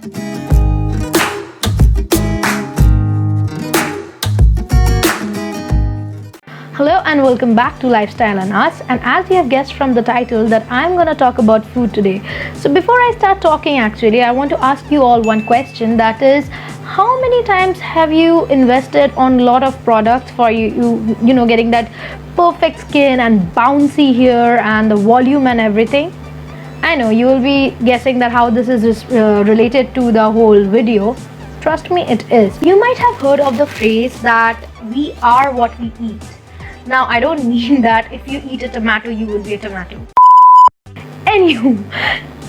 Hello and welcome back to Lifestyle and Arts, and as you have guessed from the title that I'm going to talk about food today. So before I start talking, actually I want to ask you all one question, that is, how many times have you invested on a lot of products for you getting that perfect skin and bouncy hair and the volume and everything? I know you will be guessing that how this is related to the whole video. Trust me, it is. You might have heard of the phrase that we are what we eat. Now, I don't mean that if you eat a tomato, you will be a tomato. Anywho,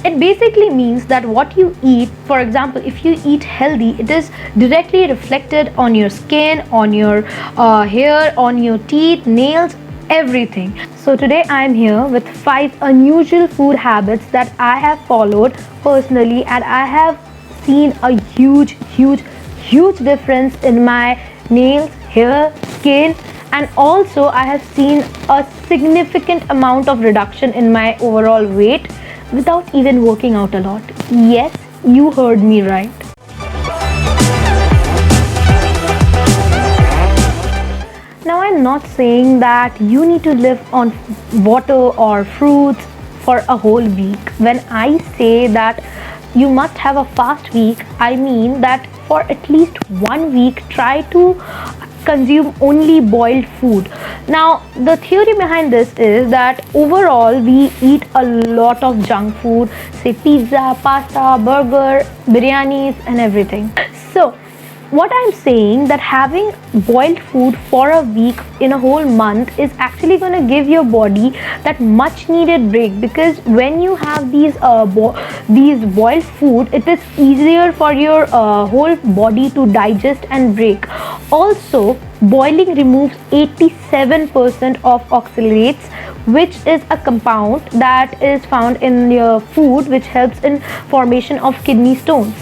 it basically means that what you eat, for example, if you eat healthy, it is directly reflected on your skin, on your hair, on your teeth, nails, everything. So today I'm here with 5 unusual food habits that I have followed personally, and I have seen a huge difference in my nails, hair, skin, and also I have seen a significant amount of reduction in my overall weight without even working out a lot. Yes, you heard me right. Now, I'm not saying that you need to live on water or fruits for a whole week. When I say that you must have a fast week, I mean that for at least 1 week, try to consume only boiled food. Now, the theory behind this is that overall we eat a lot of junk food, say pizza, pasta, burger, biryanis and everything. So what I'm saying, that having boiled food for a week in a whole month is actually going to give your body that much needed break, because when you have these boiled food, it is easier for your whole body to digest and break. Also, boiling removes 87% of oxalates, which is a compound that is found in your food which helps in formation of kidney stones.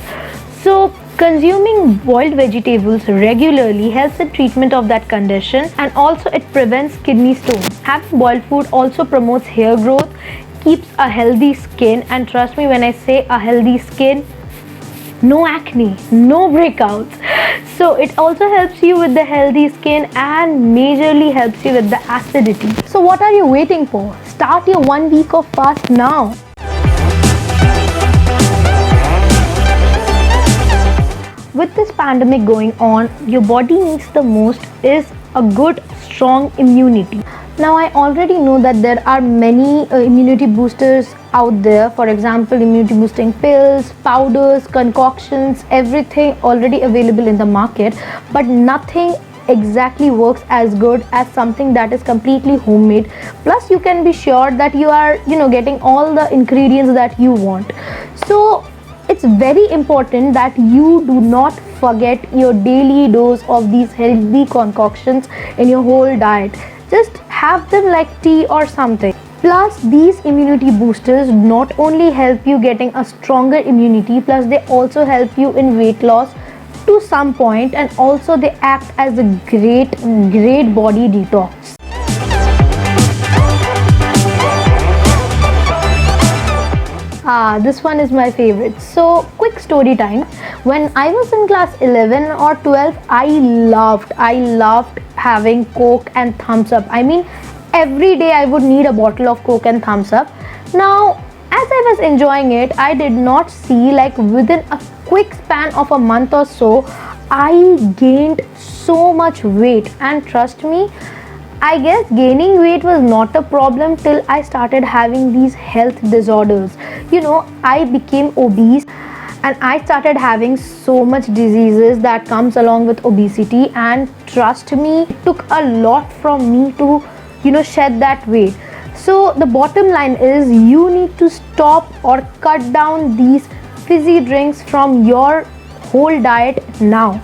So consuming boiled vegetables regularly helps in treatment of that condition, and also it prevents kidney stones. Having boiled food also promotes hair growth, keeps a healthy skin, and trust me when I say a healthy skin, no acne, no breakouts. So it also helps you with the healthy skin and majorly helps you with the acidity. So what are you waiting for? Start your 1 week of fast now. With this pandemic going on, your body needs the most is a good, strong immunity. Now, I already know that there are many immunity boosters out there. For example, immunity boosting pills, powders, concoctions, everything already available in the market, but nothing exactly works as good as something that is completely homemade. Plus, you can be sure that you are getting all the ingredients that you want. So it's very important that you do not forget your daily dose of these healthy concoctions in your whole diet. Just have them like tea or something. Plus, these immunity boosters not only help you getting a stronger immunity, plus they also help you in weight loss to some point, and also they act as a great body detox. This one is my favorite. So, quick story time. When I was in class 11 or 12, I loved having Coke and Thumbs Up. I mean, every day I would need a bottle of Coke and Thumbs Up. Now, as I was enjoying it, I did not see, like, within a quick span of a month or so, I gained so much weight. And trust me, I guess gaining weight was not a problem till I started having these health disorders. I became obese and I started having so much diseases that comes along with obesity, and trust me, it took a lot from me to shed that weight. So the bottom line is, you need to stop or cut down these fizzy drinks from your whole diet now.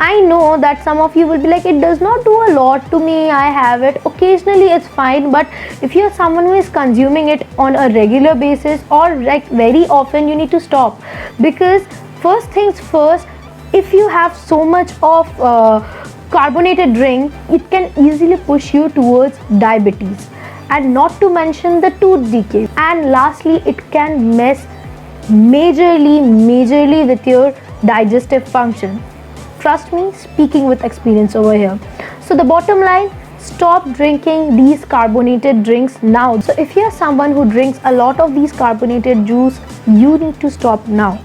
I know that some of you will be like, it does not do a lot to me, I have it occasionally, it's fine. But if you're someone who is consuming it on a regular basis or like very often, you need to stop. Because first things first, if you have so much of carbonated drink, it can easily push you towards diabetes, and not to mention the tooth decay. And lastly, it can mess majorly with your digestive function. Trust me, speaking with experience over here. So the bottom line, stop drinking these carbonated drinks now. So if you are someone who drinks a lot of these carbonated juice, you need to stop now.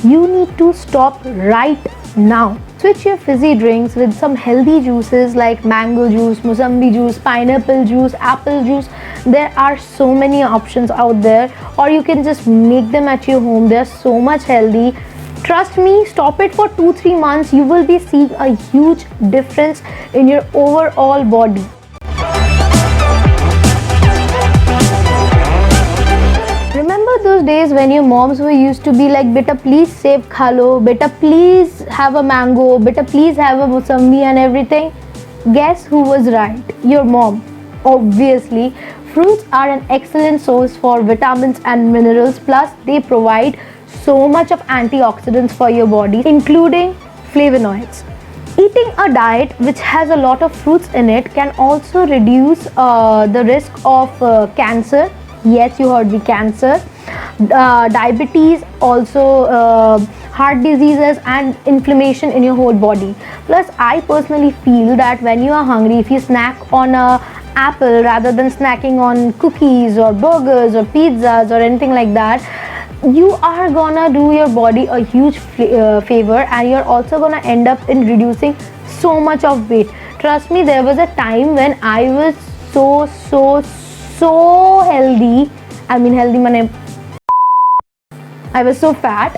You need to stop right now. Switch your fizzy drinks with some healthy juices like mango juice, musambi juice, pineapple juice, apple juice. There are so many options out there, or you can just make them at your home. They're so much healthy. Trust me, stop it for 2-3 months. You will be seeing a huge difference in your overall body. Remember those days when your moms were used to be like, beta please save khalo, beta please have a mango, beta please have a musambi and everything? Guess who was right? Your mom. Obviously, fruits are an excellent source for vitamins and minerals, plus they provide so much of antioxidants for your body, including flavonoids. Eating a diet which has a lot of fruits in it can also reduce the risk of cancer. Yes, you heard me, cancer, diabetes, also heart diseases and inflammation in your whole body. Plus, I personally feel that when you are hungry, if you snack on a apple rather than snacking on cookies or burgers or pizzas or anything like that, you are gonna do your body a huge favor, and you're also gonna end up in reducing so much of weight. Trust me, there was a time when I was so healthy. I mean healthy, I was so fat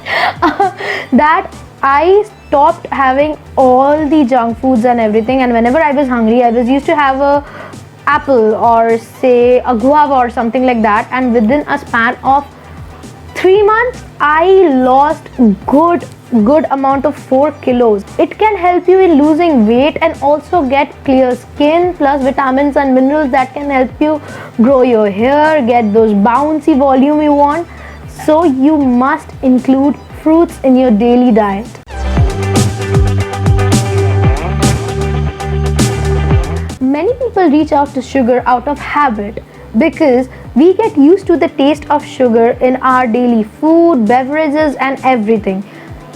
that I stopped having all the junk foods and everything, and whenever I was hungry, I was used to have a apple or say a guava or something like that, and within a span of 3 months I lost good amount of 4 kilos. It can help you in losing weight and also get clear skin, plus vitamins and minerals that can help you grow your hair, get those bouncy volume you want. So you must include fruits in your daily diet. Many people reach out to sugar out of habit because we get used to the taste of sugar in our daily food, beverages and everything.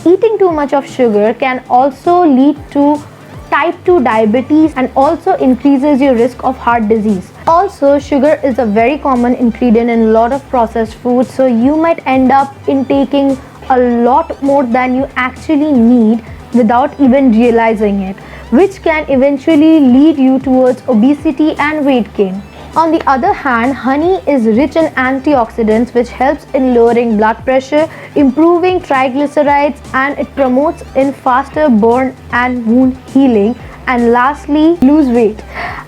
Eating too much of sugar can also lead to type 2 diabetes and also increases your risk of heart disease. Also, sugar is a very common ingredient in a lot of processed foods, so you might end up intaking a lot more than you actually need without even realizing it, which can eventually lead you towards obesity and weight gain. On the other hand, honey is rich in antioxidants, which helps in lowering blood pressure, improving triglycerides, and it promotes in faster burn and wound healing. And lastly, lose weight.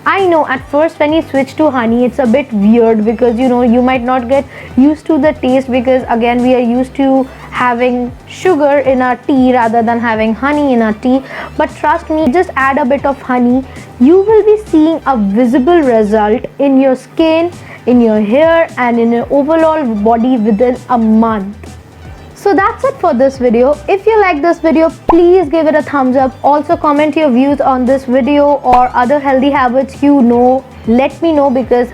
I know at first when you switch to honey, it's a bit weird because you might not get used to the taste, because again we are used to having sugar in our tea rather than having honey in our tea. But trust me, just add a bit of honey, you will be seeing a visible result in your skin, in your hair and in your overall body within a month. So that's it for this video. If you like this video, please give it a thumbs up. Also comment your views on this video or other healthy habits let me know, because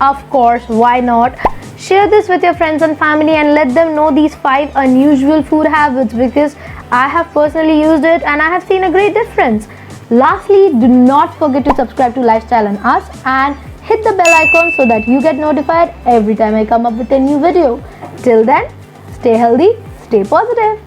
of course, why not? Share this with your friends and family and let them know these 5 unusual food habits, because I have personally used it and I have seen a great difference. Lastly, do not forget to subscribe to Lifestyle and Us and hit the bell icon so that you get notified every time I come up with a new video. Till then, stay healthy, stay positive.